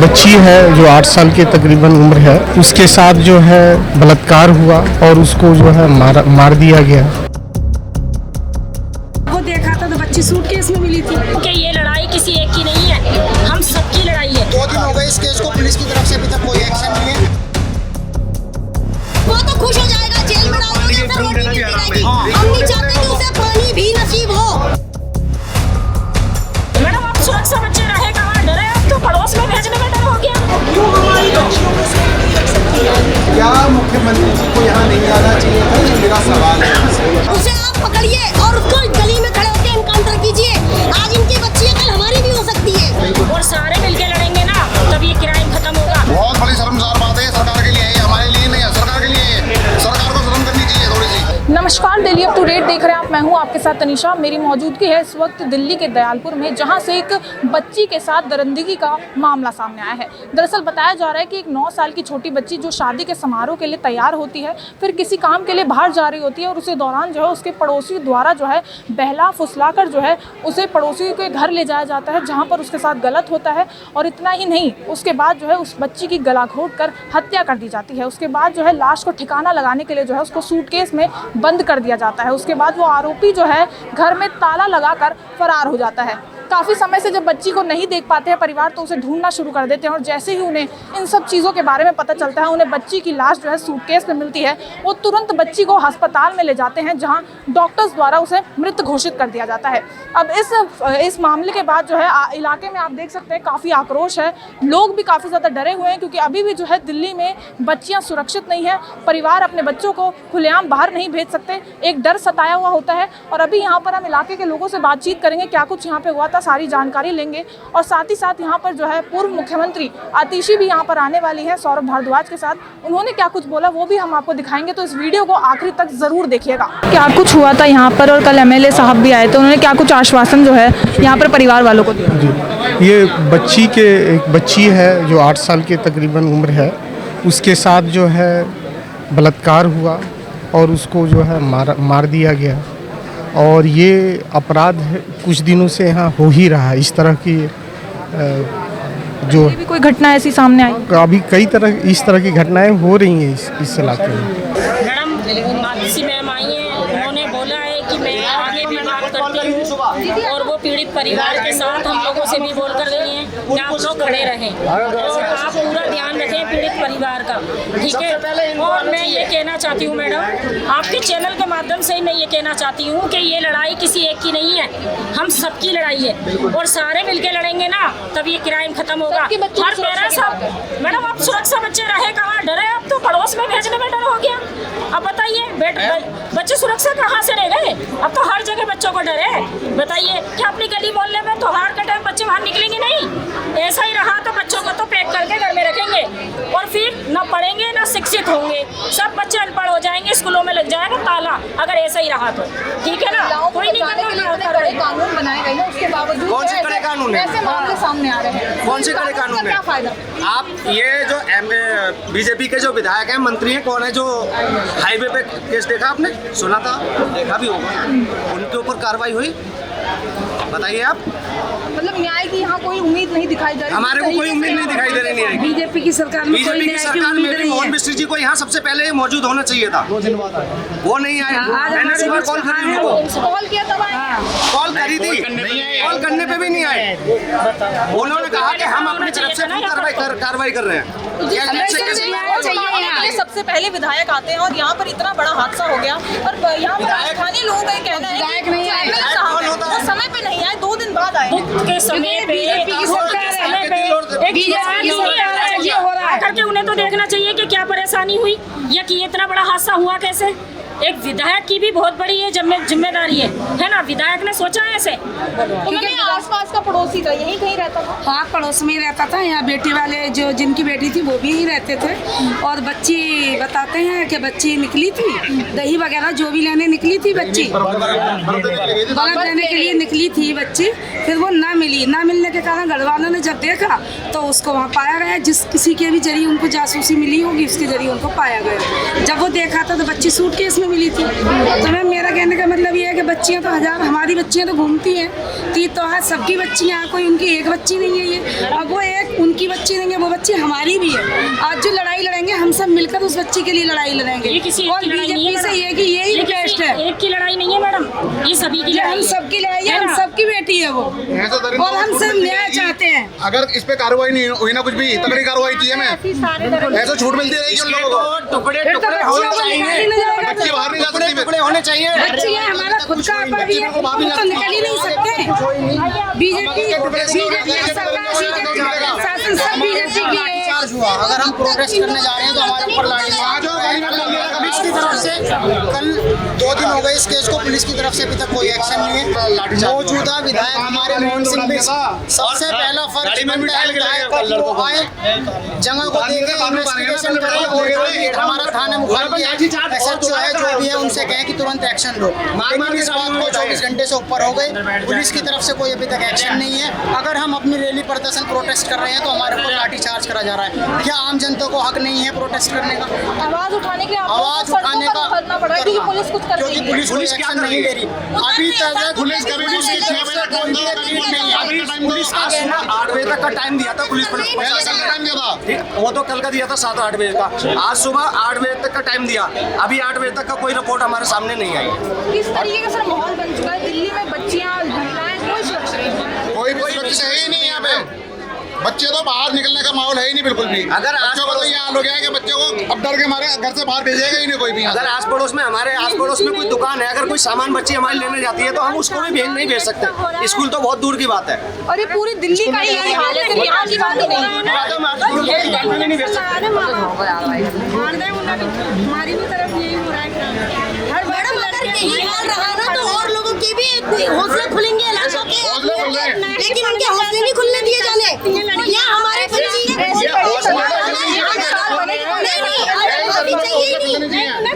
बच्ची है जो 8 साल की तकरीबन उम्र है, उसके साथ जो है बलात्कार हुआ और उसको जो है मार दिया गया। वो देखा था तो बच्ची सूटकेस में मिली थी। कि ये लड़ाई किसी एक की नहीं है, हम सबकी लड़ाई है। 2 दिन हो गए इस केस को पुलिस की तरफ से अभी तक कोई एक्शन नहीं है। वो तो खुश हो जाएगा, जेल में डालोगे तो रोटी मिलती रहेगी। हम नहीं चाहते कि उसे पानी भी नसीब हो। मैडम आप सुरक्षा बच्चे रहे कहाँ, डरे आप तो पड़ोस में भेजने में डर हो गया। क्यों हमारी बच्चियों में से कोई एक्शन नहीं है? क्या मुख्यमंत्री जी को यहाँ नहीं आना चाहिए था? ये मेरा सवाल है। उसे आप पकड़िए और उसको गली में खड़े होकर एनकाउंटर कीजिए। आज इनकी बच्ची है, कल हमारी भी हो सकती है। और सारे मिलके लड़ेंगे ना, तब ये क्राइम खत्म होगा। बहुत बड़ी शर्मसार बात है सरकार के लिए, है हमारे लिए नहीं है, सरकार के लिए है। सरकार को शर्म करनी चाहिए थोड़ी सी। नमस्कार, दिल्ली अप टू डेट देख रहे हैं आप। मैं हूं आपके साथ तनिषा। मेरी मौजूदगी है इस वक्त दिल्ली के दयालपुर में, जहां से एक बच्ची के साथ दरिंदगी का मामला सामने आया है। दरअसल बताया जा रहा है कि एक 9 साल की छोटी बच्ची जो शादी के समारोह के लिए तैयार होती है, फिर किसी काम के लिए बाहर जा रही होती है और उसी दौरान जो है उसके पड़ोसी द्वारा जो है बहला फुसला कर जो है उसे पड़ोसी के घर ले जाया जाता है, जहाँ पर उसके साथ गलत होता है। और इतना ही नहीं, उसके बाद जो है उस बच्ची की गला घोंट कर हत्या कर दी जाती है। उसके बाद जो है लाश को ठिकाना लगाने के लिए जो है उसको सूटकेस में बंद कर दिया जाता है। उसके बाद वो आरोपी जो है घर में ताला लगाकर फरार हो जाता है। काफ़ी समय से जब बच्ची को नहीं देख पाते हैं परिवार, तो उसे ढूंढना शुरू कर देते हैं। और जैसे ही उन्हें इन सब चीज़ों के बारे में पता चलता है, उन्हें बच्ची की लाश जो है सूटकेस में मिलती है, वो तुरंत बच्ची को अस्पताल में ले जाते हैं, जहां डॉक्टर्स द्वारा उसे मृत घोषित कर दिया जाता है। अब इस मामले के बाद जो है इलाके में आप देख सकते हैं काफ़ी आक्रोश है। लोग भी काफ़ी ज़्यादा डरे हुए हैं, क्योंकि अभी भी जो है दिल्ली में बच्चियाँ सुरक्षित नहीं है। परिवार अपने बच्चों को खुलेआम बाहर नहीं भेज सकते, एक डर सताया हुआ होता है। और अभी यहाँ पर हम इलाके के लोगों से बातचीत करेंगे, क्या कुछ यहाँ पे हुआ था, सारी जानकारी लेंगे। और साथ ही साथ यहाँ पर जो है पूर्व मुख्यमंत्री आतिशी भी यहाँ पर आने वाली है सौरभ भारद्वाज के साथ। उन्होंने क्या कुछ बोला वो भी हम आपको दिखाएंगे, तो इस वीडियो को आखिरी तक जरूर देखिएगा। क्या कुछ हुआ था यहाँ पर, और कल एमएलए साहब भी आए थे, उन्होंने क्या कुछ आश्वासन जो है यहाँ पर परिवार वालों को दिया? जी, ये एक बच्ची है जो 8 साल की तकरीबन उम्र है, उसके साथ जो है बलात्कार हुआ और उसको जो है मार दिया गया। और ये अपराध कुछ दिनों से यहाँ हो ही रहा है। इस तरह की जो भी कोई घटना ऐसी सामने आई? अभी कई तरह इस तरह की घटनाएं हो रही हैं इस इलाके में। मैडम आतिशी मैम आई हैं, उन्होंने बोला है कि मैं आगे भी बात करती हूँ, और वो पीड़ित परिवार के साथ हम लोगों से भी बोल कर गई हैं कि आप लोग खड़े रहें और आप पूरा ध्यान रखें पीड़ित परिवार का, ठीक है। और मैं ये कहना चाहती हूँ मैडम, आपके चैनल के माध्यम से मैं ये कहना चाहती हूँ कि ये लड़ाई किसी एक की नहीं है, हम सबकी लड़ाई है। और सारे मिलके लड़ेंगे ना, तब ये क्राइम खत्म होगा। हर पेरेंट्स सब मैडम आप सुरक्षा बच्चे रहे कहाँ, डरे आप तो पड़ोस में भेजने में डर हो गया। अब बताइए बच्चे सुरक्षा कहाँ से रह गए? अब तो हर जगह बच्चों को डर है। बताइए क्या अपनी गली मोहल्ले में त्योहार के टाइम बच्चे बाहर निकलेंगे नहीं? ऐसा ही रहा तो बच्चों को तो पैक करके घर में रखेंगे और फिर न पढ़ेंगे न शिक्षित होंगे, सब बच्चे अनपढ़ हो जाएंगे, स्कूलों में लग जाएगा ताला, अगर ऐसा ही रहा तो। ठीक है ना, कोई नहीं कानून बनाए गए हैं, उसके बावजूद कौन से कड़े कानून है? ऐसे मामले सामने आ रहे हैं। कौन से कड़े कानून है? क्या फायदा? आप ये जो बीजेपी के जो विधायक हैं, मंत्री हैं, कौन है जो हाईवे पे केस देखा आपने? सुना था, देखा भी होगा, उनके ऊपर कार्रवाई हुई? बताइए आप। मतलब न्याय की यहाँ कोई उम्मीद नहीं दिखाई दे रही? हमारे को कोई उम्मीद नहीं दिखाई दे रही है। बीजेपी की सरकार में कोई बीजेपी की सरकार में मोहन मिश्र जी को यहाँ सबसे पहले मौजूद होना चाहिए था, वो नहीं आए। मैंने सुबह कॉल करी उनको, कॉल किया तब आए? कॉल करी थी, कॉल करने पे भी नहीं आए। उन्होंने कहा कि हम अपनी तरफ से कार्रवाई कर रहे हैं। सबसे पहले विधायक आते हैं और यहाँ पर इतना बड़ा हादसा हो गया, और यहाँ पर स्थानीय लोगों का कहना है कि वो समय पे नहीं आए, 2 दिन बाद आए। के समय पे करके उन्हें तो देखना चाहिए कि क्या परेशानी हुई या कि इतना बड़ा हादसा हुआ कैसे। एक विधायक की भी बहुत बड़ी है जिम्मेदारी है ना, विधायक ने सोचा है ऐसे। क्योंकि आसपास का पड़ोसी था, यहीं कहीं रहता था। हाँ, पड़ोस में ही रहता था। यहाँ बेटी वाले जो जिनकी बेटी थी वो भी यहीं रहते थे। और बच्ची बताते हैं कि बच्ची निकली थी, दही वगैरह जो भी लेने निकली थी बच्ची, बल्ब लेने के लिए निकली थी बच्ची। फिर वो ना मिलने के कारण घर वालों ने जब देखा तो उसको वहाँ पाया गया। जिस किसी के भी जरिए उनको जासूसी मिली होगी, उसके जरिए उनको पाया गया। जब वो देखा था तो बच्ची सूटकेस में मिली थी। तो मैम मेरा कहने का मतलब ये है कि बच्चियाँ तो हजार, हमारी बच्चियाँ तो घूमती हैं, तीज त्योहार सबकी बच्चियाँ, कोई उनकी एक बच्ची नहीं है ये, अब वो एक उनकी बच्ची नहीं है, वो बच्ची हमारी भी है। आज जो लड़ाई लड़ेंगे हम सब मिलकर उस बच्ची के लिए लड़ाई लड़ेंगे। और बीजेपी से ये कि यही बेस्ट है, एक की लड़ाई नहीं है मैडम, ये सभी की हम सबकी लड़ाई है, हम सबकी बेटी है वो, और हम सब न्याय चाहते हैं। अगर इस पे कार्रवाई नहीं हुई ना, कुछ भी तगड़ी कार्रवाई चाहिए हमें, ऐसा छूट मिलती रहेगी उन लोगों को। टुकड़े टुकड़े होने चाहिए, बच्चे बाहर नहीं जा सकती, टुकड़े होने चाहिए। बच्ची है, हमारा खुद का आपा भी है, वो तो निकल ही नहीं सकते। बीजेपी शासन सब बीजेपी की है। अगर हम प्रोटेस्ट करने जा रहे हैं तो हमारे ऊपर पुलिस की तरफ से कल 2 दिन हो गए इस केस को, पुलिस की तरफ से अभी तक कोई एक्शन नहीं है। मौजूदा विधायक हमारे मोहन सिंह भी सबसे पहला फर्ज बनता है विधायक का कि वो आए, जगह को देखे, इन्वेस्टिगेशन करें, और हमारा थाना मुखर्जी SHO है जो भी है उनसे कहें कि तुरंत एक्शन लो। लेकिन इस बात को 24 घंटे से ऊपर हो गए, पुलिस की तरफ से कोई अभी तक एक्शन नहीं है। अगर हम अपनी रैली प्रदर्शन प्रोटेस्ट कर रहे हैं तो हमारे ऊपर लाठी चार्ज करा जा रहा है। क्या आम जनता को हक नहीं है प्रोटेस्ट करने का, आवाज उठाने के लिए आवाज उठाने का करना पड़ा, क्योंकि पुलिस कुछ कर रही क्योंकि है। पुलिस कोई एक्शन नहीं ले रही अभी तक। पुलिस कभी भी 6 बजे तक नहीं है। पुलिस का कहना 8 बजे तक का टाइम दिया था पुलिस प्रशासन ने, टाइम दिया था, वो तो कल का दिया था 7-8 बजे का। आज सुबह 8 बजे तक का टाइम दिया, अभी 8 बजे तक का कोई रिपोर्ट हमारे सामने नहीं आई। किस तरीके का सर माहौल बन चुका है दिल्ली में, बच्चियां महिलाएं कोई सुरक्षा नहीं, कोई भी सुरक्षा है ही नहीं यहाँ पे। बच्चे तो बाहर निकलने का माहौल है ही नहीं बिल्कुल भी। अगर बच्चों को तो ये हाल हो गया है कि बच्चों को अब डर के मारे घर से बाहर भेजेगा ही नहीं कोई भी। अगर आस पड़ोस में, हमारे आस पड़ोस में कोई दुकान है, अगर कोई सामान बच्ची हमारी लेने जाती है तो हम उसको भी नहीं भेज सकते। स्कूल तो बहुत दूर की बात है। और ये पूरी दिल्ली का ही यही हाल है, यहाँ की बात ही नहीं है। हमारी भी तरफ यही हो रहा है। मैडम अगर यही हाल रहा ना तो और लोगों के भी हौसले खुलेंगे इलाकों के, लेकिन उनके हौसले नहीं खुलने दिए जाने। या हमारे बच्ची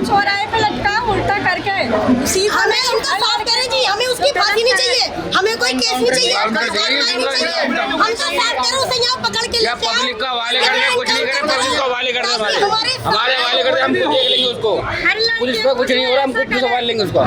चौराहे पे लटका उल्टा करके हमें उनका साथ करें जी, हमें उसकी फांसी नहीं चाहिए, हमें कोई केस नहीं चाहिए, हमका साथ करें, उसे यहाँ पकड़ के क्या पब्लिक का हवाले कर दे, कुछ नहीं करे, पब्लिक को हवाले कर दे, हमारे हवाले कर दे, हम खुद देख लेंगे उसको। पुलिस पे कुछ नहीं हो रहा, हम खुद संभाल लेंगे उसको।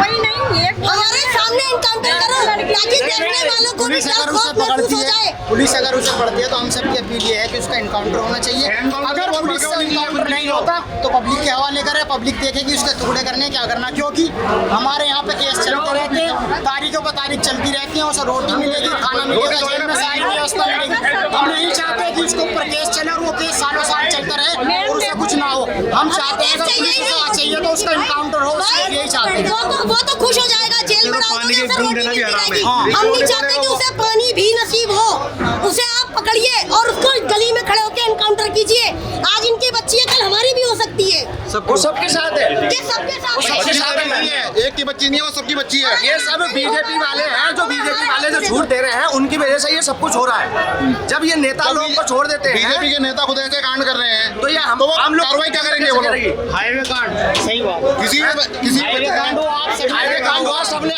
हमारे सामने इनकाउंटर करो ताकि देखने वालों को भी पुलिस अगर उसे पकड़ती है, पुलिस अगर उसे पकड़ती है तो हम सबकी अपील ये है कि उसका इनकाउंटर होना चाहिए। अगर पुलिस से इनकाउंटर नहीं होता तो पब्लिक के हवाले करे, पब्लिक देखेगी उसके टुकड़े करने क्या करना, क्योंकि हमारे यहाँ पे केस चलते रहते हैं, तारीखों पर तारीख चलती रहती है, उसे रोटी मिलेगी, खाना मिलेगा, जेल में सारी व्यवस्था मिलेगी। हम नहीं चाहते कि उसके ऊपर केस चले और वो केस सालों साल चलता रहे और उसे कुछ ना हो। हम चाहते हैं अगर पुलिस को चाहिए तो उसका इनकाउंटर हो, यही चाहते हैं। वो तो खुश हो जाएगा, जेल में डाल दोगे, सर रोटी मिलती रहेगी। हम नहीं चाहते कि उसे पानी भी नसीब हो, उसे आप पकड़िए और उसको गली में खड़े होकर एनकाउंटर कीजिए। आज इनकी बच्ची है, कल हमारी भी हो सकती है। वो सबके साथ है, सबके साथ नहीं है, एक की बच्ची नहीं है, वो सबकी बच्ची है। ये सब बीजेपी वाले हैं, जो बीजेपी वाले जो झूठ दे रहे हैं उनकी वजह से ये सब कुछ हो रहा है। जब ये नेता लोग को छोड़ देते हैं, बीजेपी के नेता खुद ऐसे कांड कर रहे हैं तो ये हम लोग कार्रवाई क्या करेंगे? वो लोग हाईवे कांड, सही बात, किसी हाईवे कांड हाईवे कांड हुआ, सबने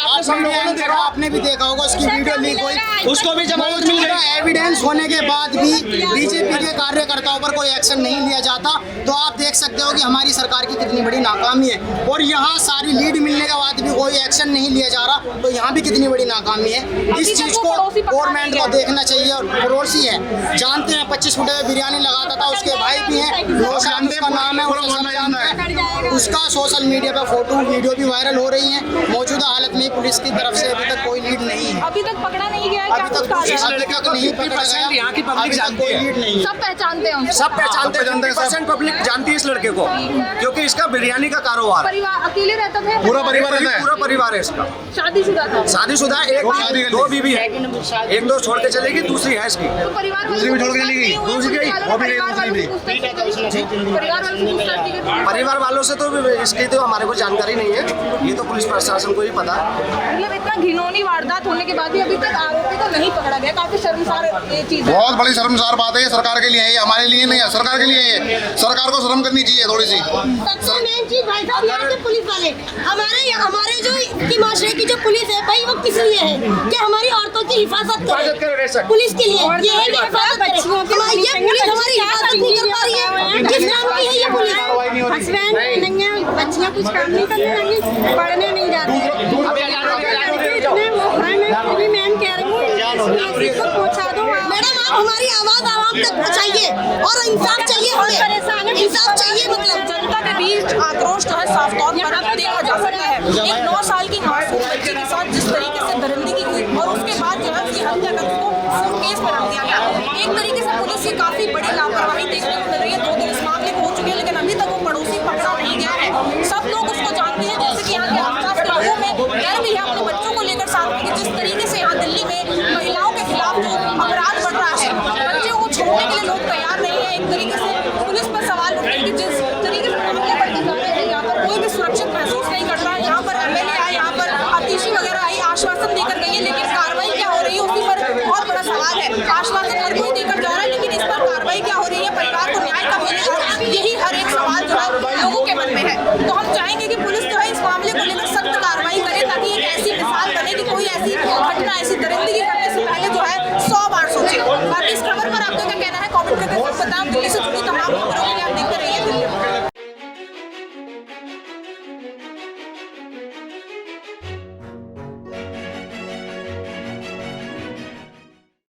आपने भी देखा होगा, उसकी वीडियो लीक हुई, उसको भी जमानत मिल गई। एविडेंस होने के बाद भी बीजेपी के कार्यकर्ताओं पर कोई एक्शन नहीं लिया जाता, तो आप देख सकते हो कि हमारी सरकार की कितनी बड़ी नाकामी है। और यहाँ सारी लीड मिलने के बाद भी कोई एक्शन नहीं लिया जा रहा, तो यहाँ भी कितनी बड़ी नाकामी है। इस चीज को गवर्नमेंट को देखना चाहिए। और पड़ोसी है, जानते हैं 25 फुटे में बिरयानी लगाता था, उसके भाई भी हैं, उसका नाम है, उसका सोशल मीडिया पर फोटो वीडियो भी वायरल हो रही है। मौजूदा हालत में पुलिस की तरफ से अभी तक कोई लीड नहीं है, अभी तक पकड़ा नहीं गया है, क्या अभी कुछ तक कहा इस जाए? लड़के को नहीं पकड़ा गया, यहाँ की पब्लिक जानती कोई है, लीड नहीं है। सब पहचानते हैं उसको। सब पहचानते हैं, 50% पब्लिक जानती है इस लड़के को, क्योंकि इसका बिरयानी का कारोबार, परिवार अकेले रहता था, पूरा परिवार रहता है, पूरा परिवार है इसका, शादीशुदा था, शादीशुदा, एक 2 बीवी है, 1-2 छोड़ के चलेगी, दूसरी है इसकी। तो परिवार दूसरी भी छोड़ के चली गई, दूसरी गई, वो भी दूसरी भी। परिवार वालों से तो इसकी तो हमारे को जानकारी नहीं है, ये तो पुलिस प्रशासन को ही पता है। मतलब इतना घिनौनी वारदात होने के बाद भी अभी तक आरोपी को नहीं पकड़ा गया, काफी शर्मसार ये चीज है। बहुत बड़ी शर्मसार बात है ये, सरकार के लिए है, ये हमारे लिए नहीं है, सरकार के लिए है। सरकार को शर्म करनी चाहिए थोड़ी सी। सबसे मेन चीज भाई साहब यहाँ के पुलिस वाले, हमारे जो की माशरे की जो पुलिस है भाई, वो किस लिए है कि हमारी औरतों की की हिफाजत हिफाजत करे, करे बेशक। पुलिस के लिए ये है कि हिफाजत करे। ये पुलिस हमारी हिफाजत नहीं कर पा रही है। किस काम की है ये पुलिस? हस्बैंड नहीं है, बच्चियाँ कुछ काम नहीं करने लगी, पढ़ने नहीं जाती। इतने वो है, मैं फिर भी मैम कह रही हूँ इनको पहुँचा दो। मैडम आप हमारी आवाज आवाम तक पहुँचाइए और इंसाफ चाहिए हमें, इंसाफ चाहिए। मतलब जनता के बीच आक्रोश जो है साफ तौर पर देखा जा सकता है। एक 9 साल की मासूम बच्ची के साथ जिस तरीके से दरिंदगी हुई और उसके बाद जो है उसकी हत्या कर उसको सूटकेस में रख दिया गया। एक तरीके से पुलिस की काफी बड़ी लापरवाही देखने को मिल रही है। 2 दिन इस मामले को हो चुके हैं, लेकिन अभी तक वो पड़ोसी पकड़ा नहीं गया है। सब लोग उसको जानते हैं, जैसे कि यहाँ के आसपास के लोगों में डर भी है अपने बच्चों को लेकर साथ में, कि जिस तरीके से यहाँ दिल्ली में महिलाओं के खिलाफ जो अपराध बढ़ रहा है, बच्चों को छोड़ने के लिए लोग तैयार नहीं है। एक तरीके से पुलिस पर सवाल उठते हैं कि जिस तरीके से मामले बढ़ते जा रहे हैं, यहाँ पर कोई भी सुरक्षित महसूस नहीं करता है। यहाँ पर MLA आए, यहाँ पर अतिशी वगैरह आई, आश्वासन देकर गई है, लेकिन कार्रवाई क्या हो रही है उसी पर बहुत बड़ा सवाल है। आश्वासन हर कोई